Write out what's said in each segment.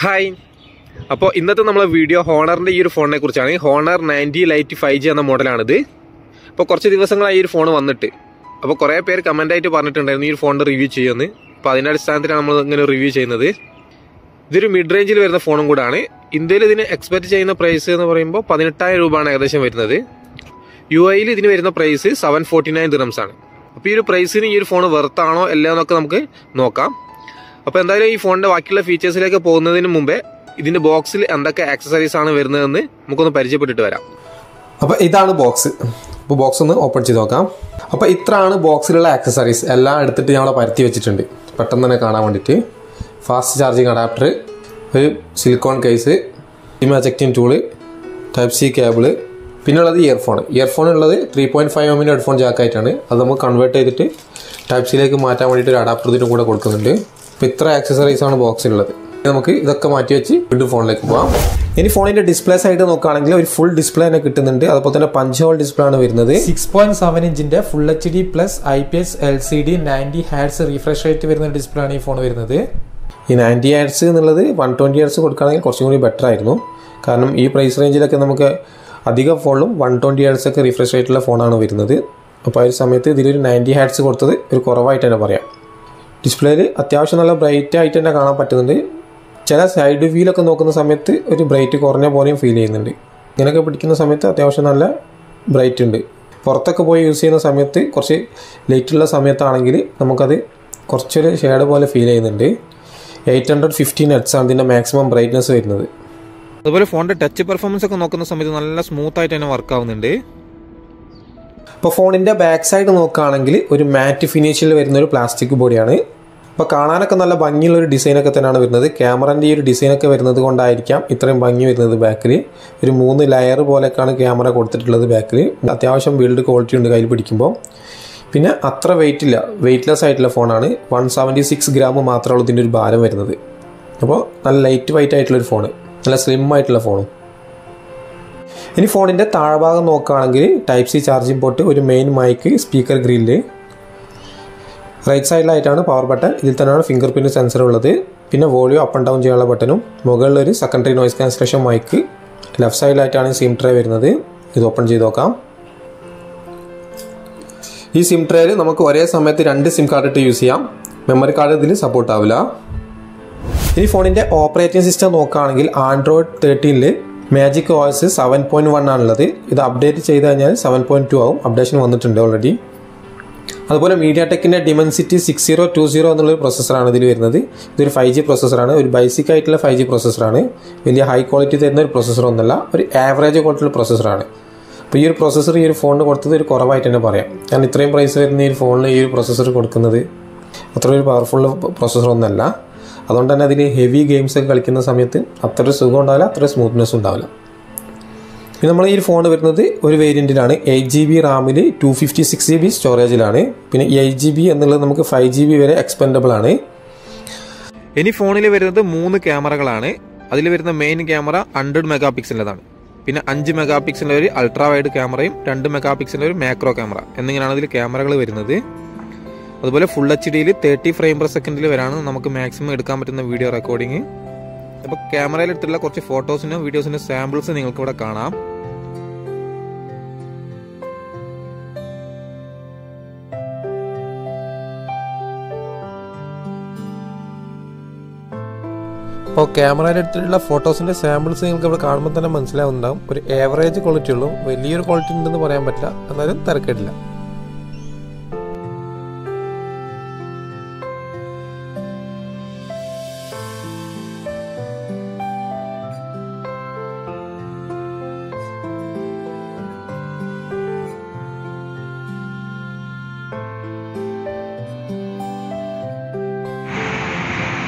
Hi. അപ്പോൾ ഇന്നത്തെ നമ്മളെ വീഡിയോ ഹോണറിൻ്റെ ഈ ഒരു ഫോണിനെ കുറിച്ചാണ്. ഹോണർ 90 ലൈറ്റ് 5G എന്ന മോഡലാണിത്. അപ്പോൾ കുറച്ച് ദിവസങ്ങളായി ഈ ഒരു ഫോൺ വന്നിട്ട്, അപ്പോൾ കുറേ പേര് കമൻ്റായിട്ട് പറഞ്ഞിട്ടുണ്ടായിരുന്നു ഈ ഒരു ഫോണിൻ്റെ റിവ്യൂ ചെയ്യുമെന്ന്. അപ്പോൾ അതിൻ്റെ അടിസ്ഥാനത്തിലാണ് നമ്മൾ ഇങ്ങനെ റിവ്യൂ ചെയ്യുന്നത്. ഇതൊരു മിഡ് റേഞ്ചിൽ വരുന്ന ഫോണും കൂടാണ്. ഇന്ത്യയിൽ ഇതിന് എക്സ്പെക്ട് ചെയ്യുന്ന പ്രൈസ് എന്ന് പറയുമ്പോൾ 18,000 രൂപയാണ് ഏകദേശം വരുന്നത്. UAE ഇതിന് വരുന്ന പ്രൈസ് 749 ദിർഹംസ് ആണ്. അപ്പോൾ ഈ ഒരു പ്രൈസിന് ഈ ഒരു ഫോൺ വെർത്താണോ അല്ല എന്നൊക്കെ നമുക്ക് നോക്കാം. അപ്പോൾ എന്തായാലും ഈ ഫോണിൻ്റെ ബാക്കിയുള്ള ഫീച്ചേഴ്സിലേക്ക് പോകുന്നതിന് മുമ്പേ ഇതിൻ്റെ ബോക്സിൽ എന്തൊക്കെ ആക്സസറീസ് ആണ് വരുന്നതെന്ന് നമുക്കൊന്ന് പരിചയപ്പെട്ടിട്ട് വരാം. അപ്പോൾ ഇതാണ് ബോക്സ്. അപ്പോൾ ബോക്സ് ഒന്ന് ഓപ്പൺ ചെയ്ത് നോക്കാം. അപ്പോൾ ഇത്രയാണ് ബോക്സിലുള്ള ആക്സസറീസ്. എല്ലാം എടുത്തിട്ട് ഞങ്ങൾ പരത്തി വെച്ചിട്ടുണ്ട് പെട്ടെന്ന് തന്നെ കാണാൻ വേണ്ടിയിട്ട്. ഫാസ്റ്റ് ചാർജിങ് അഡാപ്റ്റർ, ഒരു silicone case, sim ejecting tool, type C cable, പിന്നുള്ളത് ഇയർഫോൺ ഉള്ളത് 3.5 mm ഹെഡ്ഫോൺ ജാക്കായിട്ടാണ്. അത് നമുക്ക് കൺവേർട്ട് ചെയ്തിട്ട് ടൈപ്പ് സിയിലേക്ക് മാറ്റാൻ വേണ്ടിയിട്ട് ഒരു അഡാപ്റ്റർ ഇതിനും കൂടെ കൊടുക്കുന്നുണ്ട്. അപ്പോൾ ഇത്ര ആക്സസറീസ് ആണ് ബോക്സിലുള്ളത്. നമുക്ക് ഇതൊക്കെ മാറ്റി വെച്ച് വീണ്ടും ഫോണിലേക്ക് പോകാം. ഇനി ഫോണിൻ്റെ ഡിസ്പ്ലേ സൈഡ് നോക്കുകയാണെങ്കിൽ ഒരു ഫുൾ ഡിസ്പ്ലേ തന്നെ കിട്ടുന്നുണ്ട്. അതുപോലെ തന്നെ പഞ്ച് ഹോൾ ഡിസ്പ്ലേ ആണ് വരുന്നത്. 6.7 ഇഞ്ചിൻ്റെ full HD plus IPS LCD 90 Hz refresh rate വരുന്ന ഡിസ്പ്ലേ ആണ് ഈ ഫോൺ വരുന്നത്. ഈ 90 Hz എന്നുള്ളത് 120 Hz കൊടുക്കുകയാണെങ്കിൽ കുറച്ചും കൂടി ബെറ്റർ ആയിരുന്നു. കാരണം ഈ പ്രൈസ് റേഞ്ചിലൊക്കെ നമുക്ക് അധികം ഫോണിലും 120 Hz ഒക്കെ റീഫ്രഷ് റേറ്റുള്ള ഫോണാണ് വരുന്നത്. അപ്പോൾ ആ ഒരു സമയത്ത് ഇതിലൊരു 90 Hz കൊടുത്തത് ഒരു കുറവായിട്ട് തന്നെ പറയാം. ഡിസ്പ്ലേയിൽ അത്യാവശ്യം നല്ല ബ്രൈറ്റ് ആയിട്ട് തന്നെ കാണാൻ പറ്റുന്നുണ്ട്. ചില സൈഡ് വ്യൂലൊക്കെ നോക്കുന്ന സമയത്ത് ഒരു ബ്രൈറ്റ് കുറഞ്ഞ പോലെയും ഫീൽ ചെയ്യുന്നുണ്ട്. ഇങ്ങനെയൊക്കെ പിടിക്കുന്ന സമയത്ത് അത്യാവശ്യം നല്ല ബ്രൈറ്റ് ഉണ്ട്. പുറത്തൊക്കെ പോയി യൂസ് ചെയ്യുന്ന സമയത്ത് കുറച്ച് ലൈറ്റുള്ള സമയത്താണെങ്കിൽ നമുക്കത് കുറച്ചൊരു ഷെയ്ഡ് പോലെ ഫീൽ ചെയ്യുന്നുണ്ട്. 815 Hz ആണ് ഇതിൻ്റെ മാക്സിമം ബ്രൈറ്റ്നസ് വരുന്നത്. അതുപോലെ ഫോണിൻ്റെ ടച്ച് പെർഫോമൻസ് ഒക്കെ നോക്കുന്ന സമയത്ത് നല്ല സ്മൂത്ത് ആയിട്ട് തന്നെ വർക്ക് ആവുന്നുണ്ട്. ഇപ്പോൾ ഫോണിൻ്റെ ബാക്ക് സൈഡ് നോക്കുകയാണെങ്കിൽ ഒരു മാറ്റ് ഫിനിഷിൽ വരുന്ന ഒരു പ്ലാസ്റ്റിക് ബോഡിയാണ്. അപ്പോൾ കാണാനൊക്കെ നല്ല ഭംഗിയുള്ള ഒരു ഡിസൈനൊക്കെ തന്നെയാണ് വരുന്നത്. ക്യാമറൻ്റെ ഈ ഒരു ഡിസൈനൊക്കെ വരുന്നത് കൊണ്ടായിരിക്കാം ഇത്രയും ഭംഗി വരുന്നത്. ബാക്കിൽ ഒരു 3 ലെയർ പോലെയൊക്കെയാണ് ക്യാമറ കൊടുത്തിട്ടുള്ളത്. ബാക്കിൽ അത്യാവശ്യം ബിൽഡ് ക്വാളിറ്റി ഉണ്ട് കയ്യിൽ പിടിക്കുമ്പോൾ. പിന്നെ അത്ര വെയ്റ്റ്ലെസ് ആയിട്ടുള്ള ഫോണാണ്. 176 ഗ്രാം മാത്രമേ ഉള്ളൂ ഇതിൻ്റെ ഒരു ഭാരം വരുന്നത്. അപ്പോൾ നല്ല ലൈറ്റ് വെയിറ്റ് ആയിട്ടുള്ളൊരു ഫോണ്, നല്ല സ്ലിം ആയിട്ടുള്ള ഫോണും. ഇനി ഫോണിൻ്റെ താഴ്ഭാഗം നോക്കുകയാണെങ്കിൽ ടൈപ്പ് സി ചാർജിങ് പോർട്ട്, ഒരു main mic, speaker grill. Right സൈഡിലായിട്ടാണ് പവർ ബട്ടൺ. ഇതിൽ തന്നെയാണ് ഫിംഗർ പ്രിൻറ്റ് സെൻസർ ഉള്ളത്. പിന്നെ വോളിയം അപ്പ് ആൻഡ് ഡൗൺ ചെയ്യാനുള്ള ബട്ടനും, മുകളിലൊരു secondary noise cancellation mic. Left സൈഡിലായിട്ടാണ് സിം ട്രേ വരുന്നത്. ഇത് ഓപ്പൺ ചെയ്ത് നോക്കാം. ഈ സിം ട്രേയിൽ നമുക്ക് ഒരേ സമയത്ത് 2 സിം കാർഡ് ഇട്ട് യൂസ് ചെയ്യാം. മെമ്മറി കാർഡ് ഇതിൽ സപ്പോർട്ട് ആവില്ല. ഇനി ഫോണിൻ്റെ ഓപ്പറേറ്റിംഗ് സിസ്റ്റം നോക്കുകയാണെങ്കിൽ ആൻഡ്രോയിഡ് 13 മാജിക് OS 7.1 ആണുള്ളത്. ഇത് അപ്ഡേറ്റ് ചെയ്ത് കഴിഞ്ഞാൽ 7.2 ആവും. അപ്ഡേഷൻ വന്നിട്ടുണ്ട് ഓൾറെഡി. അതുപോലെ മീഡിയാടെക്കിൻ്റെ ഡിമെൻസിറ്റി 6020 എന്നുള്ളൊരു പ്രോസസ്സറാണ് ഇതിൽ വരുന്നത്. ഇതൊരു 5G പ്രോസസ്സറാണ്. ഒരു ബേസിക് ആയിട്ടുള്ള 5G പ്രോസസ്സറാണ്. വലിയ ഹൈ ക്വാളിറ്റി തരുന്ന ഒരു പ്രോസസ്സറൊന്നുമല്ല, ഒരു ആവറേജ് ക്വാളിറ്റിയുള്ള പ്രോസസ്സറാണ്. അപ്പോൾ ഈ ഒരു പ്രോസസ്സർ ഈ ഒരു ഫോണിന് കൊടുത്തത് ഒരു കുറവായിട്ട് തന്നെ പറയാം. കാരണം ഇത്രയും പ്രൈസ് വരുന്ന ഈ ഒരു ഫോണിന് ഈ ഒരു പ്രോസസ്സർ കൊടുക്കുന്നത് അത്ര ഒരു പവർഫുൾ പ്രോസസ്സറൊന്നുമല്ല. അതുകൊണ്ട് തന്നെ അതിൽ ഹെവി ഗെയിംസ് ഒക്കെ കളിക്കുന്ന സമയത്ത് അത്ര സുഖം ഉണ്ടാവില്ല, അത്ര സ്മൂത്ത്നെസ് ഉണ്ടാവില്ല. പിന്നെ നമ്മൾ ഈ ഒരു ഫോൺ വരുന്നത് ഒരു വേരിയൻറ്റിലാണ്. 8GB റാമിൽ 256GB സ്റ്റോറേജിലാണ്. പിന്നെ 8GB എന്നുള്ളത് നമുക്ക് 5GB വരെ എക്സ്പെൻഡബിൾ ആണ്. ഇനി ഫോണിൽ വരുന്നത് 3 ക്യാമറകളാണ്. അതിൽ വരുന്ന മെയിൻ ക്യാമറ 100 മെഗാപിക്സലിൻ്റെതാണ്. പിന്നെ 5 മെഗാപിക്സലിൻ്റെ ഒരു അൾട്രാ വൈഡ് ക്യാമറയും 2 മെഗാപിക്സലിൻ്റെ ഒരു മാക്രോ ക്യാമറ എന്നിങ്ങനെയാണ് ഇതിൽ ക്യാമറകൾ വരുന്നത്. അതുപോലെ ഫുൾ HDയിൽ 30 ഫ്രെയിം പെർ സെക്കൻഡിൽ വരാണ് നമുക്ക് മാക്സിമം എടുക്കാൻ പറ്റുന്ന വീഡിയോ റെക്കോർഡിങ്. അപ്പോൾ ക്യാമറയിൽ എടുത്തുള്ള കുറച്ച് ഫോട്ടോസിനും വീഡിയോസിനും സാമ്പിൾസ് നിങ്ങൾക്ക് ഇവിടെ കാണാം. അപ്പോൾ ക്യാമറയിൽ എടുത്തിട്ടുള്ള ഫോട്ടോസിൻ്റെ സാമ്പിൾസ് നിങ്ങൾക്ക് ഇവിടെ കാണുമ്പോൾ തന്നെ മനസ്സിലാവുന്നുണ്ടാവും. ഒരു ആവറേജ് ക്വാളിറ്റി ഉള്ളൂ, വലിയൊരു ക്വാളിറ്റി ഉണ്ടെന്ന് പറയാൻ പറ്റില്ല, എന്നാലും തിരക്കേടില്ല.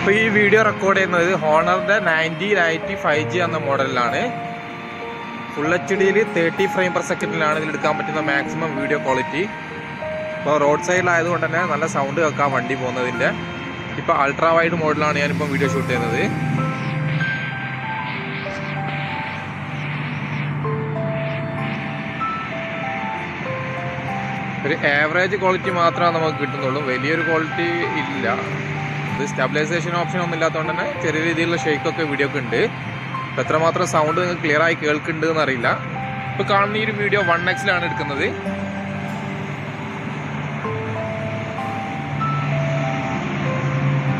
അപ്പോൾ ഈ വീഡിയോ റെക്കോർഡ് ചെയ്യുന്നത് ഹോണറിൻ്റെ 90 ലൈറ്റ് 5G എന്ന മോഡലിലാണ്. ഫുൾ HDയിൽ 30 ഫ്രെയിം പെർ സെക്കൻഡിലാണ് ഇതിലെടുക്കാൻ പറ്റുന്ന മാക്സിമം വീഡിയോ ക്വാളിറ്റി. അപ്പോൾ റോഡ് സൈഡിലായതുകൊണ്ട് തന്നെ നല്ല സൗണ്ട് കേൾക്കാം വണ്ടി പോകുന്നതിൻ്റെ. ഇപ്പോൾ അൾട്രാ വൈഡ് മോഡലാണ് ഞാനിപ്പോൾ വീഡിയോ ഷൂട്ട് ചെയ്യുന്നത്. ഒരു ആവറേജ് ക്വാളിറ്റി മാത്രമേ നമുക്ക് കിട്ടുന്നുള്ളൂ, വലിയൊരു ക്വാളിറ്റി ഇല്ല. വരുന്നത്. സ്റ്റെബിലൈസേഷൻ ഓപ്ഷൻ ഒന്നും ഇല്ലാത്തതുകൊണ്ട് തന്നെ ചെറിയ രീതിയിലുള്ള ഷേക്കൊക്കെ വീഡിയോ ഒക്കെ ഉണ്ട്. അപ്പോൾ എത്രമാത്രം സൗണ്ട് നിങ്ങൾക്ക് ക്ലിയർ ആയി കേൾക്കുന്നുണ്ട് എന്നറിയില്ല. ഇപ്പോൾ കാണുന്ന ഈ ഒരു വീഡിയോ 1x എടുക്കുന്നത്.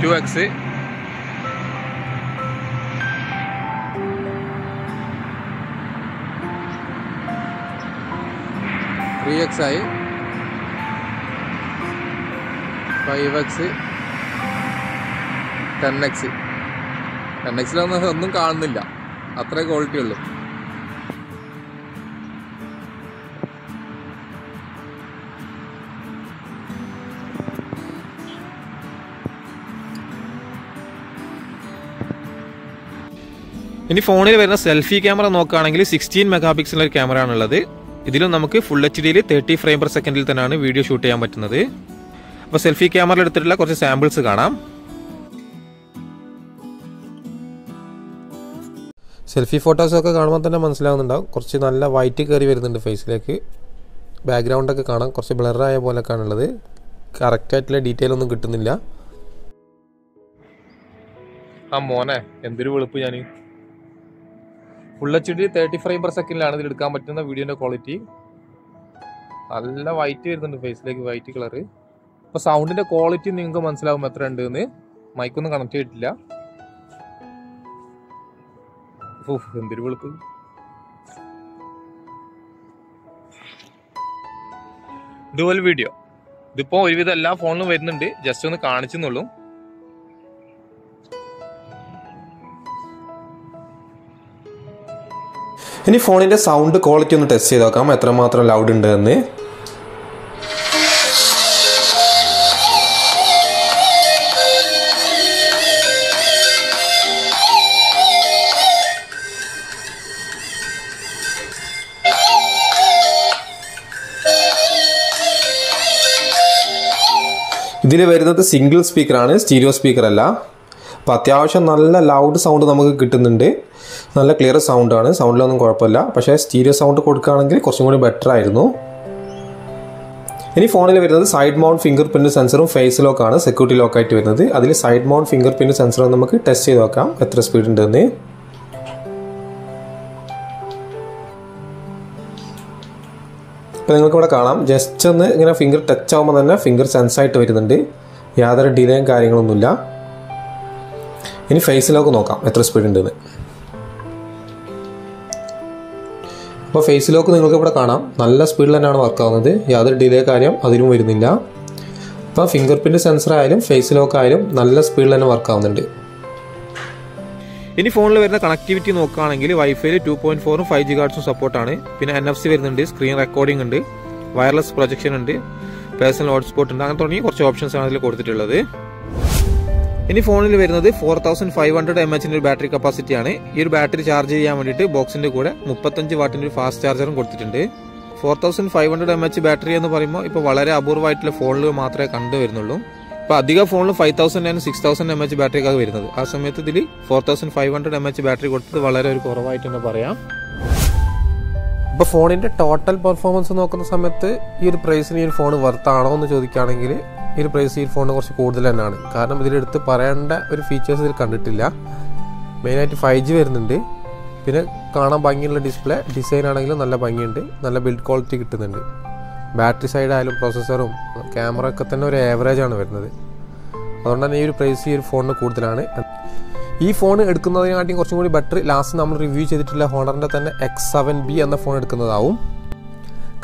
ടു എക്സ് 3x ആയി 5x 10x 10xലൊന്നും ഒന്നും കാണുന്നില്ല, അത്രേ ക്വാളിറ്റി ഉള്ളു. ഇനി ഫോണിൽ വരുന്ന സെൽഫി ക്യാമറ നോക്കുകയാണെങ്കിൽ 16 മെഗാ പിക്സൽ ഒരു ക്യാമറ ആണുള്ളത്. ഇതിലും നമുക്ക് ഫുൾ HD 30 ഫ്രെയിം പെർ സെക്കൻഡിൽ തന്നെയാണ് വീഡിയോ ഷൂട്ട് ചെയ്യാൻ പറ്റുന്നത്. അപ്പോൾ സെൽഫി ക്യാമറയിൽ എടുത്തിട്ടുള്ള കുറച്ച് സാമ്പിൾസ് കാണാം. സെൽഫി ഫോട്ടോസൊക്കെ കാണുമ്പോൾ തന്നെ മനസ്സിലാവുന്നുണ്ടാവും, കുറച്ച് നല്ല വൈറ്റ് കയറി വരുന്നുണ്ട് ഫേസിലേക്ക്. ബാക്ക്ഗ്രൗണ്ടൊക്കെ കാണാം, കുറച്ച് ബ്ലറായ പോലെയൊക്കെയാണുള്ളത്. കറക്റ്റായിട്ടുള്ള ഡീറ്റെയിൽ ഒന്നും കിട്ടുന്നില്ല. ആ മോനെ എന്തൊരു വെളുപ്പ്. ഞാൻ ഫുൾ HD 30 ഫ്രെയിം പെർ സെക്കൻഡിലാണ് ഇതിൽ എടുക്കാൻ പറ്റുന്ന വീഡിയോൻ്റെ ക്വാളിറ്റി. നല്ല വൈറ്റ് വരുന്നുണ്ട് ഫേസിലേക്ക്, വൈറ്റ് കളറ്. അപ്പോൾ സൗണ്ടിൻ്റെ ക്വാളിറ്റി നിങ്ങൾക്ക് മനസ്സിലാവും എത്ര ഉണ്ട് എന്ന്. മൈക്കൊന്നും കണക്ട് ചെയ്തിട്ടില്ല. എന്തൊരു വെളുപ്പ്. ഡുവൽ വീഡിയോ ഇതിപ്പോൾ ഒരുവിധം എല്ലാ ഫോണിലും വരുന്നുണ്ട്. ജസ്റ്റ് ഒന്ന് കാണിച്ചെന്നുള്ളൂ. ഇനി ഫോണിൻ്റെ സൗണ്ട് ക്വാളിറ്റി ഒന്ന് ടെസ്റ്റ് ചെയ്ത് നോക്കാം, എത്രമാത്രം ലൗഡ് ഉണ്ട് എന്ന്. ഇതിൽ വരുന്നത് സിംഗിൾ സ്പീക്കറാണ്, സ്റ്റീരിയോ സ്പീക്കർ അല്ല. അപ്പോൾ അത്യാവശ്യം നല്ല ലൗഡ് സൗണ്ട് നമുക്ക് കിട്ടുന്നുണ്ട്. നല്ല ക്ലിയർ സൗണ്ടാണ്, സൗണ്ടിലൊന്നും കുഴപ്പമില്ല. പക്ഷേ സ്റ്റീരിയോ സൗണ്ട് കൊടുക്കുകയാണെങ്കിൽ കുറച്ചും കൂടി ബെറ്റർ ആയിരുന്നു. ഇനി ഫോണിൽ വരുന്നത് സൈഡ് മൗണ്ട് ഫിംഗർ പ്രിൻറ്റ് സെൻസറും ഫേസ് ലോക്കാണ് സെക്യൂരിറ്റി ലോക്കായിട്ട് വരുന്നത്. അതിൽ side mount finger print sensor നമുക്ക് ടെസ്റ്റ് ചെയ്ത് നോക്കാം എത്ര സ്പീഡ് ഉണ്ടെന്ന്. അപ്പോൾ നിങ്ങൾക്കിവിടെ കാണാം, ജസ്റ്റ് ഒന്ന് ഇങ്ങനെ ഫിംഗർ ടച്ച് ആകുമ്പോൾ തന്നെ ഫിംഗർ സെൻസ് ആയിട്ട് വരുന്നുണ്ട്. യാതൊരു ഡിലേയും കാര്യങ്ങളൊന്നുമില്ല. ഇനി ഫേസ് ലോക്ക് നോക്കാം എത്ര സ്പീഡ് ഉണ്ടെന്ന്. അപ്പോൾ ഫേസ് ലോക്ക് നിങ്ങൾക്ക് ഇവിടെ കാണാം, നല്ല സ്പീഡിൽ തന്നെയാണ് വർക്ക് ആവുന്നത്. യാതൊരു ഡിലേ കാര്യം അതിലും വരുന്നില്ല. അപ്പോൾ ഫിംഗർ പ്രിൻറ്റ് സെൻസർ ആയാലും ഫേസ് ലോക്ക് ആയാലും നല്ല സ്പീഡിൽ തന്നെ വർക്ക് ആവുന്നുണ്ട്. ഇനി ഫോണിൽ വരുന്ന കണക്ടിവിറ്റി നോക്കുകയാണെങ്കിൽ വൈഫൈയിൽ 2.4 5 GHz സപ്പോർട്ടാണ്. പിന്നെ NFC വരുന്നുണ്ട്, സ്ക്രീൻ റെക്കോർഡിംഗ് ഉണ്ട്, വയർലെസ് പ്രൊജക്ഷൻ ഉണ്ട്, പേഴ്സണൽ ഹോട്ട്സ്പോട്ട് ഉണ്ട്. അങ്ങനെ തുടങ്ങി കുറച്ച് ഓപ്ഷൻസ് ആണ് ഇതിൽ കൊടുത്തിട്ടുള്ളത്. ഇനി ഫോണിൽ വരുന്നത് 4500 mAh ഒരു ബാറ്ററി കപ്പാസിറ്റി ആണ്. ഈ ഒരു ബാറ്ററി ചാർജ് ചെയ്യാൻ വേണ്ടിയിട്ട് ബോക്സിന്റെ കൂടെ 35 വാട്ടിന്റെ ഒരു ഫാസ്റ്റ് ചാർജറും കൊടുത്തിട്ടുണ്ട്. 4500 mAh ബാറ്ററി എന്ന് പറയുമ്പോൾ ഇപ്പോൾ വളരെ അപൂർവമായിട്ടുള്ള ഫോണിൽ മാത്രമേ കണ്ടുവരുന്നുള്ളൂ. ഇപ്പോൾ അധിക ഫോണിൽ 5000 and 6000 mAh ബാറ്ററിക്കാണ് വരുന്നത്. ആ സമയത്ത് ഇതിൽ 4500 mAh ബാറ്ററി കൊടുത്തത് വളരെ ഒരു കുറവായിട്ട് തന്നെ പറയാം. ഇപ്പോൾ ഫോണിൻ്റെ ടോട്ടൽ പെർഫോമൻസ് നോക്കുന്ന സമയത്ത് ഈ ഒരു പ്രൈസിന് ഈ ഒരു ഫോൺ വർത്താണോ എന്ന് ചോദിക്കുകയാണെങ്കിൽ ഈ ഒരു പ്രൈസ് ഈ ഫോണിന് കുറച്ച് കൂടുതൽ തന്നെയാണ്. കാരണം ഇതിലെടുത്ത് പറയേണ്ട ഒരു ഫീച്ചേഴ്സ് ഇതിൽ കണ്ടിട്ടില്ല. മെയിനായിട്ട് 5G വരുന്നുണ്ട്. പിന്നെ കാണാൻ ഭംഗിയുള്ള ഡിസ്പ്ലേ, ഡിസൈൻ ആണെങ്കിലും നല്ല ഭംഗിയുണ്ട്, നല്ല ബിൽഡ് ക്വാളിറ്റി കിട്ടുന്നുണ്ട്. ബാറ്ററി സൈഡായാലും പ്രോസസ്സറും ക്യാമറ ഒക്കെ തന്നെ ഒരു ആവറേജ് ആണ് വരുന്നത്. അതുകൊണ്ട് തന്നെ ഈ ഒരു പ്രൈസ് ഈ ഒരു ഫോണിന് കൂടുതലാണ്. ഈ ഫോൺ എടുക്കുന്നതിനെക്കാട്ടിയും കുറച്ചും കൂടി ബെറ്റർ ലാസ്റ്റ് നമ്മൾ റിവ്യൂ ചെയ്തിട്ടുള്ള ഹോണറിൻ്റെ തന്നെ X7B എന്ന ഫോൺ എടുക്കുന്നതാവും.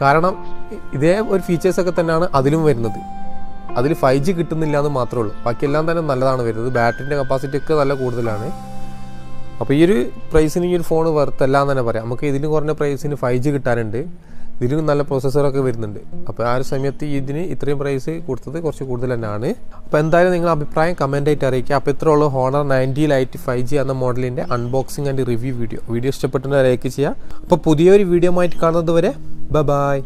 കാരണം ഇതേ ഒരു ഫീച്ചേഴ്സൊക്കെ തന്നെയാണ് അതിലും വരുന്നത്. അതിൽ 5G കിട്ടുന്നില്ല എന്ന് മാത്രമേ ഉള്ളൂ. ബാക്കിയെല്ലാം തന്നെ നല്ലതാണ് വരുന്നത്. ബാറ്ററിൻ്റെ കപ്പാസിറ്റി ഒക്കെ നല്ല കൂടുതലാണ്. അപ്പോൾ ഈ ഒരു പ്രൈസിന് ഈ ഒരു ഫോൺ വെറുത്തല്ല എന്ന് തന്നെ പറയാം. നമുക്ക് ഇതിന് കുറഞ്ഞ പ്രൈസിന് 5G കിട്ടാനുണ്ട്, ഇതിലും നല്ല പ്രോസസ്സറൊക്കെ വരുന്നുണ്ട്. അപ്പോൾ ആ ഒരു സമയത്ത് ഇതിന് ഇത്രയും പ്രൈസ് കൊടുത്തത് കുറച്ച് കൂടുതൽ തന്നെയാണ്. അപ്പോൾ എന്തായാലും നിങ്ങളുടെ അഭിപ്രായം കമൻറ്റായിട്ട് അറിയിക്കുക. അപ്പോൾ ഇത്ര ഉള്ളൂ Honor 90 Lite 5G എന്ന മോഡലിൻ്റെ അൺബോക്സിംഗ് ആൻഡ് റിവ്യൂ വീഡിയോ ഇഷ്ടപ്പെട്ടുണ്ടെങ്കിൽ ലൈക്ക് ചെയ്യുക. അപ്പോൾ പുതിയൊരു വീഡിയോ ആയിട്ട് കാണുന്നത് വരെ ബൈ.